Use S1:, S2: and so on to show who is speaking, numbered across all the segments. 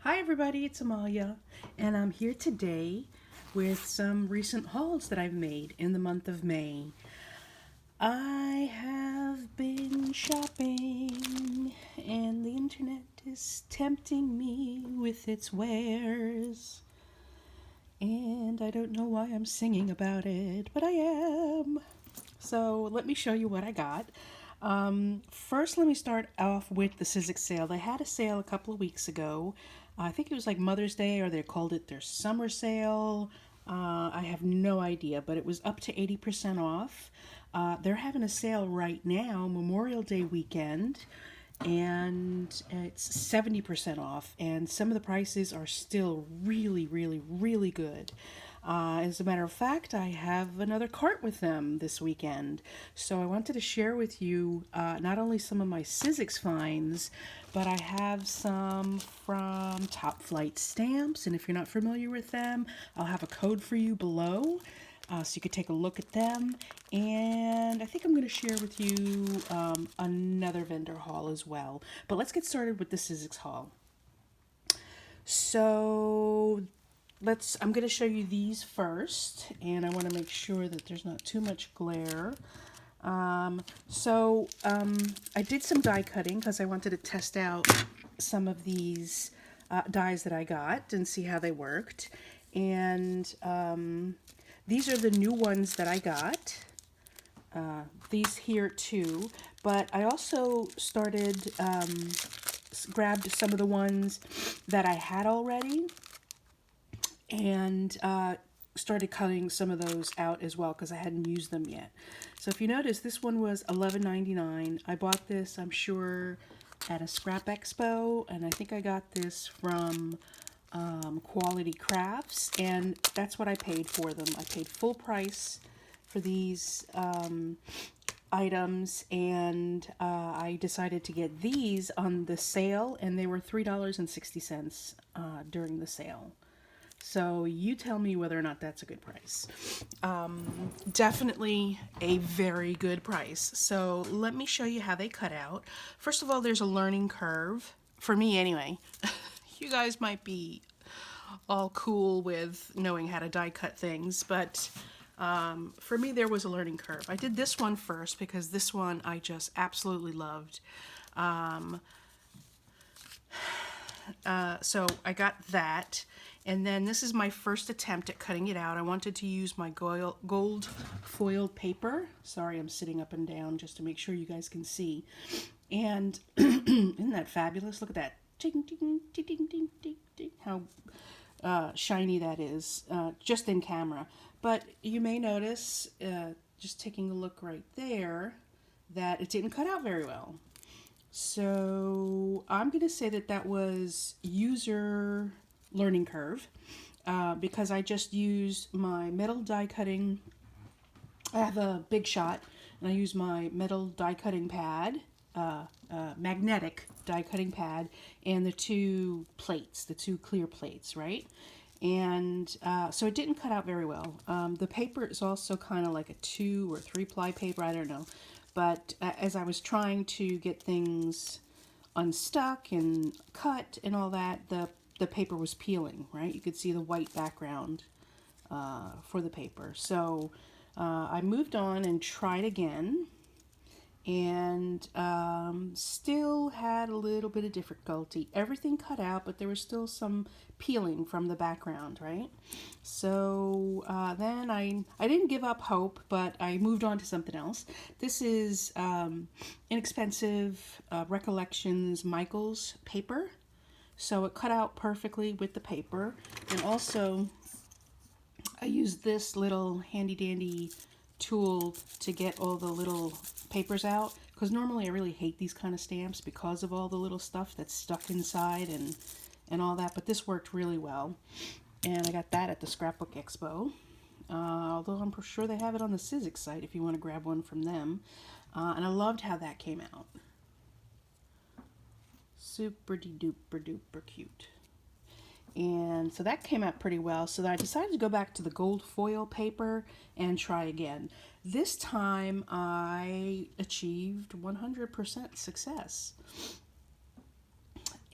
S1: Hi everybody, it's Amalia, and I'm here today with some recent hauls that I've made in the month of May. I have been shopping, and the internet is tempting me with its wares. And I don't know why I'm singing about it, but I am. So let me show you what I got. First, let me start off with the Sizzix sale. They had a sale a couple of weeks ago. I think it was like Mother's Day, or they called it their summer sale. I have no idea, but it was up to 80% off. They're having a sale right now, Memorial Day weekend, and it's 70% off, and some of the prices are still really good. As a matter of fact, I have another cart with them this weekend, so I wanted to share with you not only some of my Sizzix finds, but I have some from Top Flight Stamps, and if you're not familiar with them, I'll have a code for you below. So you could take a look at them. And I think I'm going to share with you another vendor haul as well. But let's get started with the Sizzix haul. So I'm going to show you these first, and I want to make sure that there's not too much glare. I did some die cutting because I wanted to test out some of these dies that I got and see how they worked. And these are the new ones that I got. These here too, but I also started, grabbed some of the ones that I had already and started cutting some of those out as well because I hadn't used them yet. So if you notice, this one was $11.99. I bought this, I'm sure, at a scrap expo, and I think I got this from Quality Crafts, and that's what I paid for them. I paid full price for these items, and I decided to get these on the sale, and they were $3.60 during the sale. So you tell me whether or not that's a good price. Definitely a very good price. So let me show you how they cut out. First of all, there's a learning curve, for me anyway. You guys might be all cool with knowing how to die cut things, but for me there was a learning curve. I did this one first because this one I just absolutely loved. So I got that, and then this is my first attempt at cutting it out. I wanted to use my gold foiled paper. Sorry, I'm sitting up and down just to make sure you guys can see. And isn't that fabulous? Look at that. Ding, ding, ding, ding, ding, ding, ding. How shiny that is, just in camera. But you may notice, just taking a look right there, that it didn't cut out very well. So I'm going to say that that was user learning curve, because I just used my metal die cutting. I have a Big Shot, and I use my metal die cutting pad, magnetic die cutting pad, and the two plates, the two clear plates, right? And so it didn't cut out very well. The paper is also kind of like a 2 or 3 ply paper, I don't know. But as I was trying to get things unstuck and cut and all that, the paper was peeling, right? You could see the white background for the paper. So I moved on and tried again, and still had a little bit of difficulty. Everything cut out, but there was still some peeling from the background, right? So then I didn't give up hope, but I moved on to something else. This is inexpensive Recollections Michael's paper. So it cut out perfectly with the paper. And also I used this little handy dandy tool to get all the little papers out, because normally I really hate these kind of stamps because of all the little stuff that's stuck inside and all that, but this worked really well, and I got that at the Scrapbook Expo, although I'm sure they have it on the Sizzix site if you want to grab one from them. And I loved how that came out. Super duper duper cute. And so that came out pretty well. So I decided to go back to the gold foil paper and try again. This time I achieved 100% success.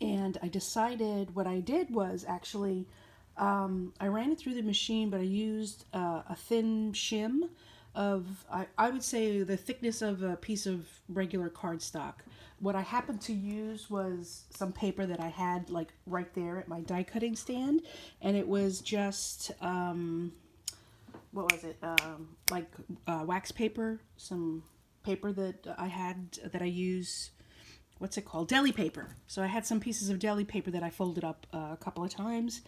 S1: And I decided what I did was actually, I ran it through the machine, but I used a thin shim of, I would say the thickness of a piece of regular cardstock. What I happened to use was some paper that I had like right there at my die cutting stand, and it was just, what was it, wax paper, some paper that I had that I use, what's it called? Deli paper. So I had some pieces of deli paper that I folded up a couple of times,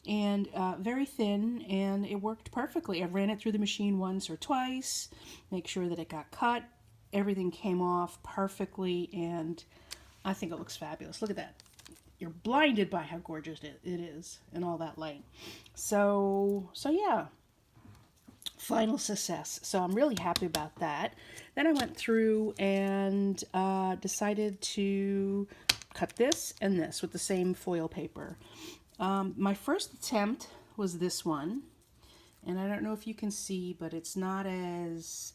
S1: and very thin, and it worked perfectly. I ran it through the machine once or twice, make sure that it got cut. Everything came off perfectly, and I think it looks fabulous. Look at that. You're blinded by how gorgeous it is and all that light. So yeah. Final success. So I'm really happy about that. Then I went through and decided to cut this and this with the same foil paper. My first attempt was this one, and I don't know if you can see, but it's not as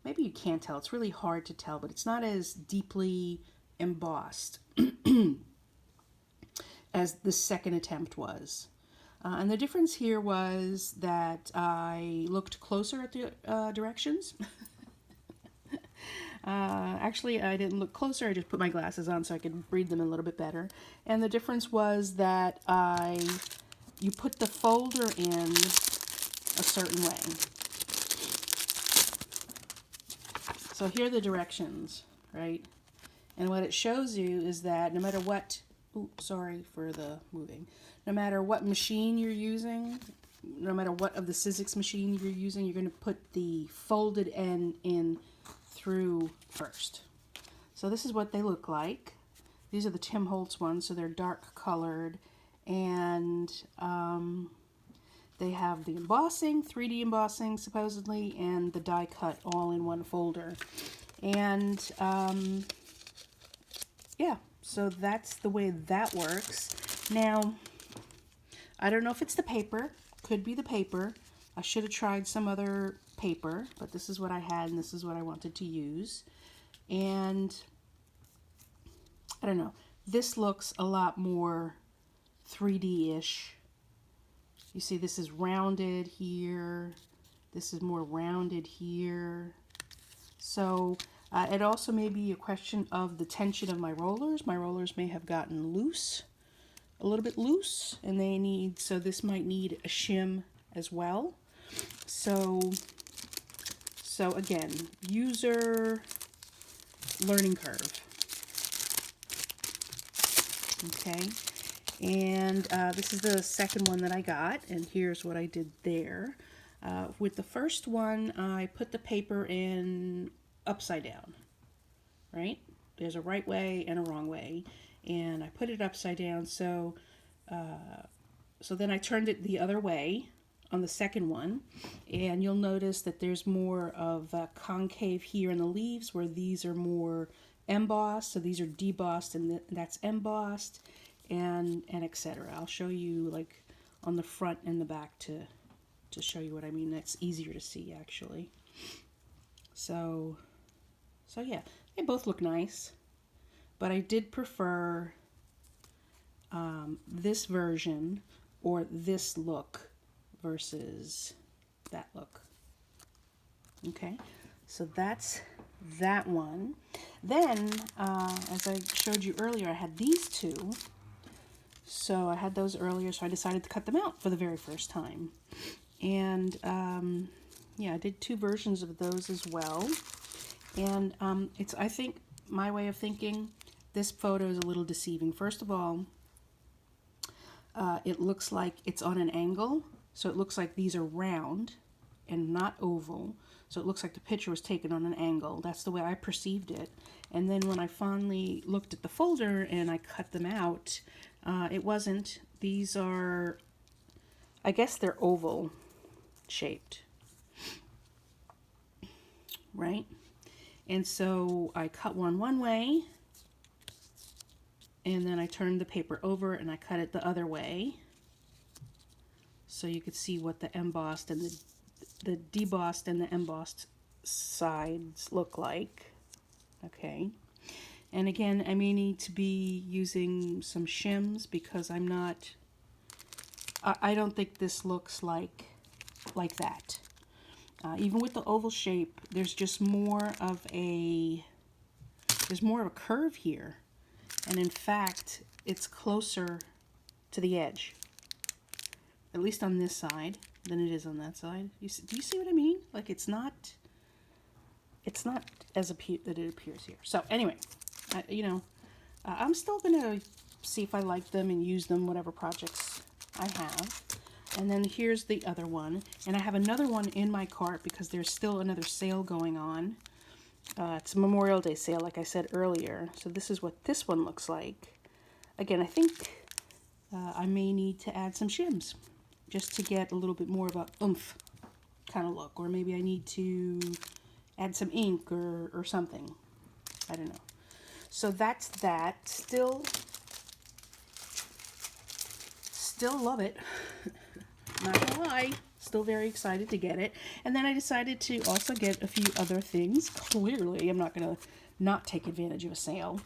S1: maybe you can't tell. It's really hard to tell, but it's not as deeply embossed as the second attempt was. And the difference here was that I looked closer at the directions. Actually, I didn't look closer. I just put my glasses on so I could read them a little bit better. And the difference was that you put the folder in a certain way. So here are the directions, right? And what it shows you is that no matter what, sorry for the moving. No matter what machine you're using, no matter what of the Sizzix machine you're using, you're going to put the folded end in through first. So this is what they look like. These are the Tim Holtz ones, so they're dark colored, and they have the embossing, 3D embossing supposedly, and the die cut all in one folder. And yeah, so that's the way that works. Now, I don't know if it's the paper. Could be the paper. I should have tried some other paper, but this is what I had and this is what I wanted to use. And I don't know. This looks a lot more 3D-ish. You see, this is rounded here. This is more rounded here. So it also may be a question of the tension of my rollers. My rollers may have gotten loose, a little bit loose, and so this might need a shim as well. So again, user learning curve. Okay, and this is the second one that I got, and here's what I did there. With the first one, I put the paper in upside down, right? There's a right way and a wrong way, and I put it upside down, so then I turned it the other way on the second one, and you'll notice that there's more of concave here in the leaves, where these are more embossed, so these are debossed and that's embossed, and etc. I'll show you like on the front and the back to show you what I mean. That's easier to see actually. So yeah, they both look nice, but I did prefer this version or this look versus that look. Okay, so that's that one. Then, as I showed you earlier, I had these two. So I had those earlier, so I decided to cut them out for the very first time. And yeah, I did two versions of those as well. And I think my way of thinking, this photo is a little deceiving. First of all, it looks like it's on an angle, so it looks like these are round and not oval. So it looks like the picture was taken on an angle. That's the way I perceived it. And then when I finally looked at the folder and I cut them out, it wasn't. These are, I guess they're oval shaped, right? And so I cut one way, and then I turned the paper over and I cut it the other way, so you could see what the embossed and the debossed and the embossed sides look like. Okay, And again, I may need to be using some shims because I'm not, I don't think this looks like that. Even with the oval shape, there's just more of a curve here. And in fact, it's closer to the edge, at least on this side, than it is on that side. Do you see what I mean? Like it's not as that it appears here. So anyway, I'm still gonna see if I like them and use them, whatever projects I have. And then here's the other one, and I have another one in my cart because there's still another sale going on. It's a Memorial Day sale, like I said earlier. So this is what this one looks like. Again, I think I may need to add some shims just to get a little bit more of a oomph kind of look, or maybe I need to add some ink or something. I don't know. So that's that. Still love it. Not gonna lie, still very excited to get it. And then I decided to also get a few other things. Clearly, I'm not gonna not take advantage of a sale.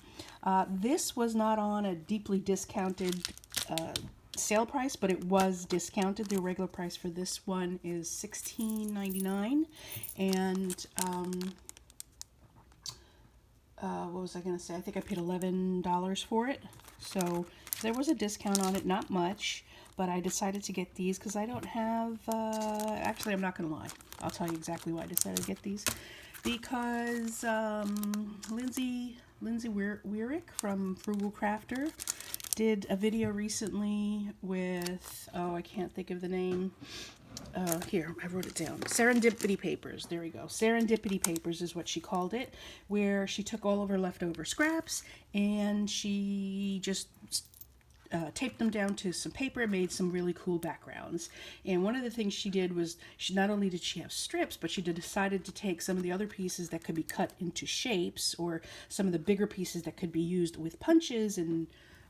S1: This was not on a deeply discounted sale price, but it was discounted. The regular price for this one is $16.99, and what was I gonna say? I think I paid $11 for it. So there was a discount on it, not much. But I decided to get these because I don't have, actually I'm not going to lie. I'll tell you exactly why I decided to get these. Because Lindsay Weirick from Frugal Crafter did a video recently with, oh, I can't think of the name. Here, I wrote it down. Serendipity Papers. There we go. Serendipity Papers is what she called it, where she took all of her leftover scraps and she just taped them down to some paper and made some really cool backgrounds. And one of the things she did was, not only did she have strips, but she decided to take some of the other pieces that could be cut into shapes, or some of the bigger pieces that could be used with punches,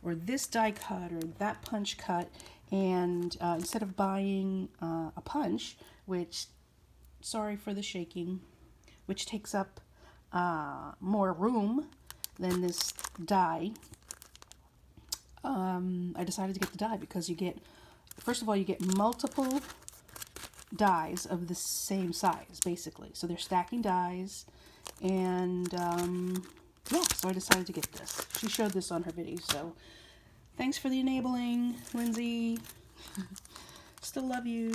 S1: or this die cut or that punch cut. And instead of buying a punch, which, sorry for the shaking, which takes up more room than this die, I decided to get the die because you get, first of all, you get multiple dies of the same size, basically. So they're stacking dies, and yeah, so I decided to get this. She showed this on her video, so thanks for the enabling, Lindsay. Still love you.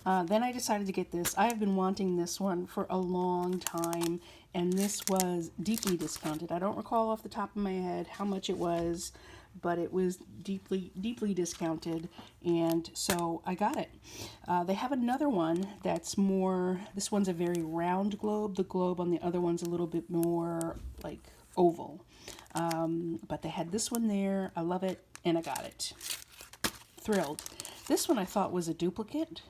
S1: Then I decided to get this. I have been wanting this one for a long time, and this was deeply discounted. I don't recall off the top of my head how much it was, but it was deeply discounted, and so I got it. They have another one that's more, this one's a very round globe. The globe on the other one's a little bit more like oval. But they had this one there. I love it, and I got it. Thrilled. This one I thought was a duplicate.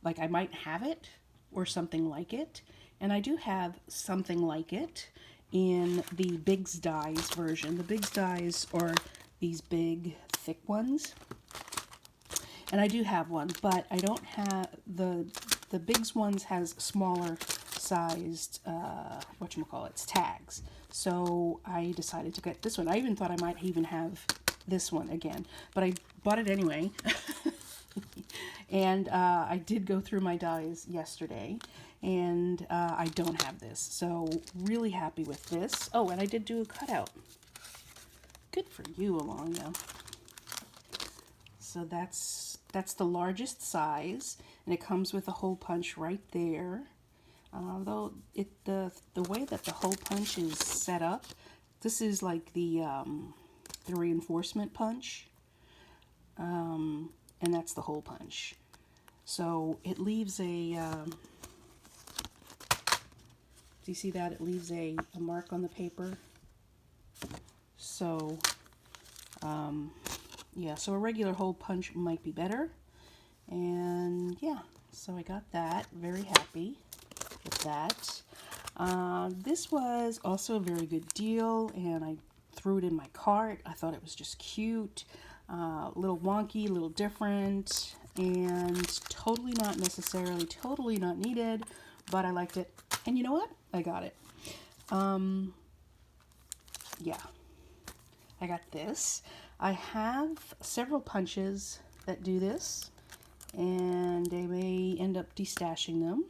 S1: Like I might have it or something like it. And I do have something like it in the Biggs Dies version. The Biggs Dies are these big, thick ones. And I do have one, but I don't have, the Biggs ones has smaller sized, whatchamacallits, tags. So I decided to get this one. I even thought I might even have this one again, but I bought it anyway. And I did go through my dies yesterday, and I don't have this. So really happy with this. Oh, and I did do a cutout. Good for you, Alonga. So that's the largest size, and it comes with a hole punch right there. Though the way that the hole punch is set up, this is like the reinforcement punch, and that's the hole punch. So it leaves a, do you see that? It leaves a mark on the paper. So, yeah, so a regular hole punch might be better. And yeah, so I got that. Very happy with that. This was also a very good deal, and I threw it in my cart. I thought it was just cute, a little wonky, a little different, and totally not necessarily, totally not needed, but I liked it. And you know what? I got it. yeah, I got this. I have several punches that do this, and I may end up destashing them.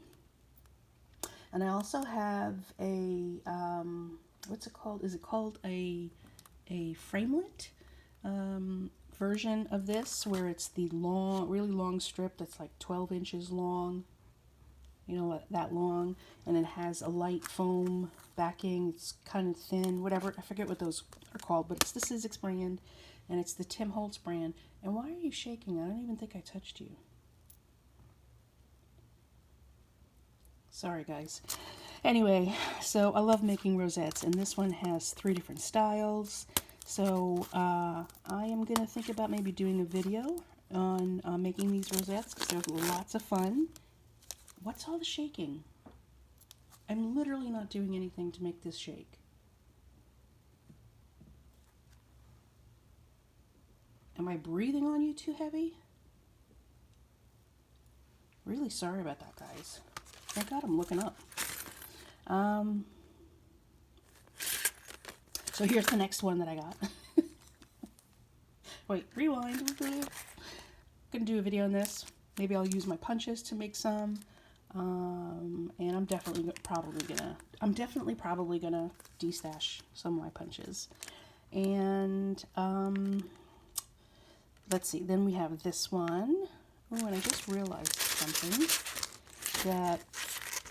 S1: And I also have a, what's it called? Is it called a framelit version of this, where it's the long, really long strip that's like 12 inches long, you know, that long, and it has a light foam backing. It's kind of thin, whatever, I forget what those are called, but it's the Sizzix brand, and it's the Tim Holtz brand. And why are you shaking? I don't even think I touched you. Sorry, guys. Anyway, so I love making rosettes, and this one has 3 different styles. So I am going to think about maybe doing a video on making these rosettes, because they're lots of fun. What's all the shaking? I'm literally not doing anything to make this shake. Am I breathing on you too heavy? Really sorry about that, guys. Thank God I'm looking up. So here's the next one that I got. Wait, rewind. I'm gonna do a video on this. Maybe I'll use my punches to make some. And I'm definitely probably gonna destash some of my punches. And let's see. Then we have this one. Oh, and I just realized something that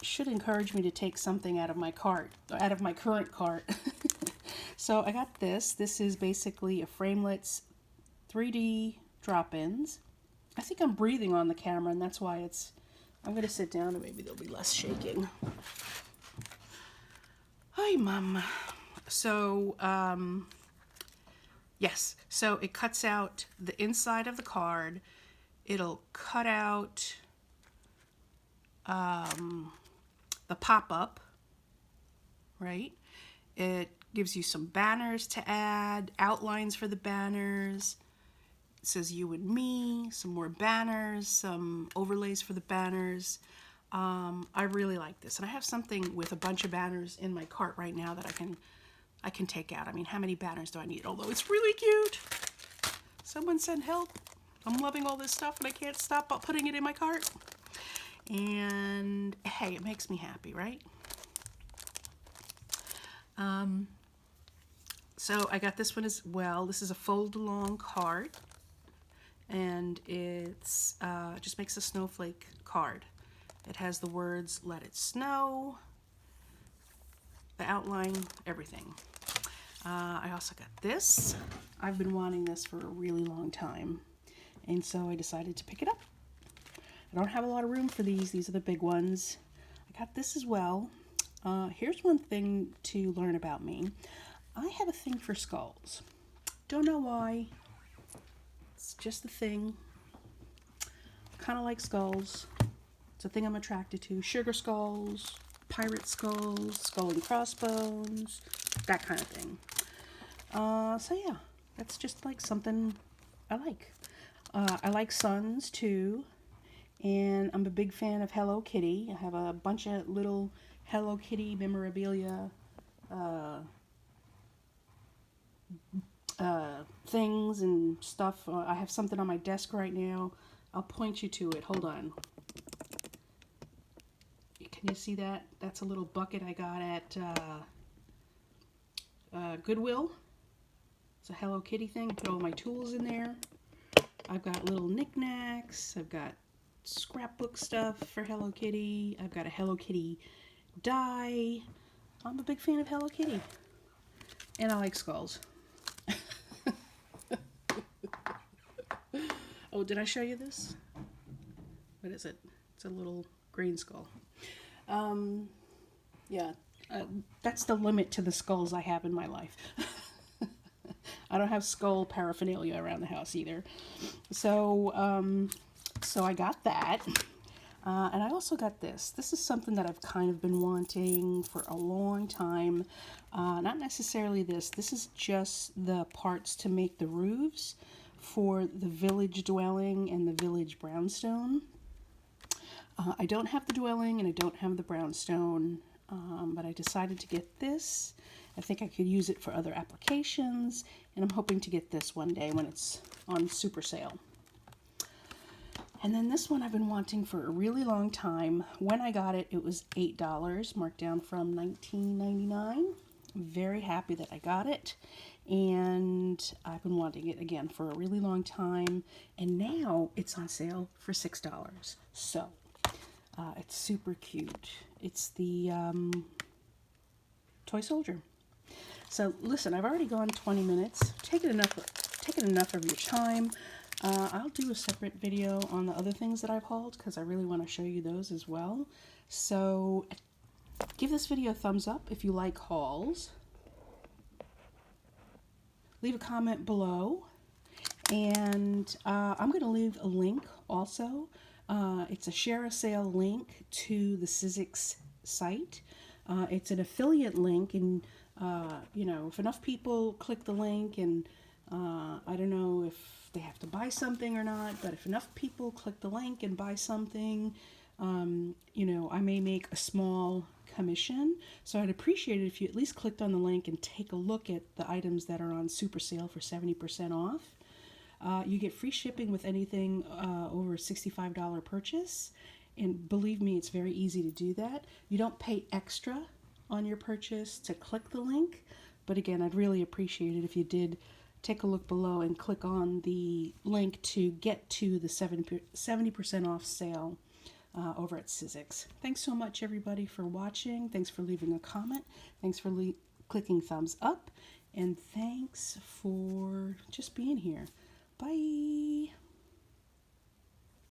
S1: should encourage me to take something out of my cart, out of my current cart. So I got this. This is basically a Framelits 3D drop-ins. I think I'm breathing on the camera, and that's why it's... I'm going to sit down and maybe there'll be less shaking. Hi, Mom. So, yes. So it cuts out the inside of the card. It'll cut out the pop-up, right? It gives you some banners to add, outlines for the banners. It says you and me, some more banners, some overlays for the banners. I really like this, and I have something with a bunch of banners in my cart right now that I can take out. I mean, how many banners do I need? Although it's really cute. Someone send help. I'm loving all this stuff and I can't stop putting it in my cart. And hey, it makes me happy, right? So I got this one as well. This is a fold-along card, and it's just makes a snowflake card. It has the words "Let It Snow," the outline, everything. I also got this. I've been wanting this for a really long time, and so I decided to pick it up. I don't have a lot of room for these. These are the big ones. I got this as well. Here's one thing to learn about me. I have a thing for skulls. Don't know why. It's just a thing. Kind of like skulls. It's a thing I'm attracted to. Sugar skulls, pirate skulls, skull and crossbones, that kind of thing. So yeah, that's just like something I like. I like suns too. And I'm a big fan of Hello Kitty. I have a bunch of little Hello Kitty memorabilia things and stuff. I have something on my desk right now. I'll point you to it. Hold on. Can you see that? That's a little bucket I got at Goodwill. It's a Hello Kitty thing. Put all my tools in there. I've got little knickknacks. I've got scrapbook stuff for Hello Kitty. I've got a Hello Kitty die. I'm a big fan of Hello Kitty. And I like skulls. Oh, did I show you this? What is it? It's a little green skull. Yeah, that's the limit to the skulls I have in my life. I don't have skull paraphernalia around the house either. So, so I got that. And I also got this. This is something that I've kind of been wanting for a long time. Not necessarily this. This is just the parts to make the roofs for the village dwelling and the village brownstone. I don't have the dwelling and I don't have the brownstone, but I decided to get this. I think I could use it for other applications, and I'm hoping to get this one day when it's on super sale. And then this one I've been wanting for a really long time. When I got it, it was $8, marked down from $19.99. I'm very happy that I got it, and I've been wanting it again for a really long time, and now it's on sale for $6. So it's super cute. It's the toy soldier. So listen, I've already gone 20 minutes. Taken enough of your time. I'll do a separate video on the other things that I've hauled because I really want to show you those as well. So give this video a thumbs up if you like hauls. Leave a comment below. And I'm going to leave a link also. It's a share a sale link to the Sizzix site. It's an affiliate link, and you know, if enough people click the link, and I don't know if they have to buy something or not, but if enough people click the link and buy something, you know, I may make a small commission. So I'd appreciate it if you at least clicked on the link and take a look at the items that are on super sale for 70% off. You get free shipping with anything over a $65 purchase. And believe me, it's very easy to do that. You don't pay extra on your purchase to click the link. But again, I'd really appreciate it if you did take a look below and click on the link to get to the 70% off sale over at Sizzix. Thanks so much, everybody, for watching. Thanks for leaving a comment. Thanks for clicking thumbs up. And thanks for just being here. Bye.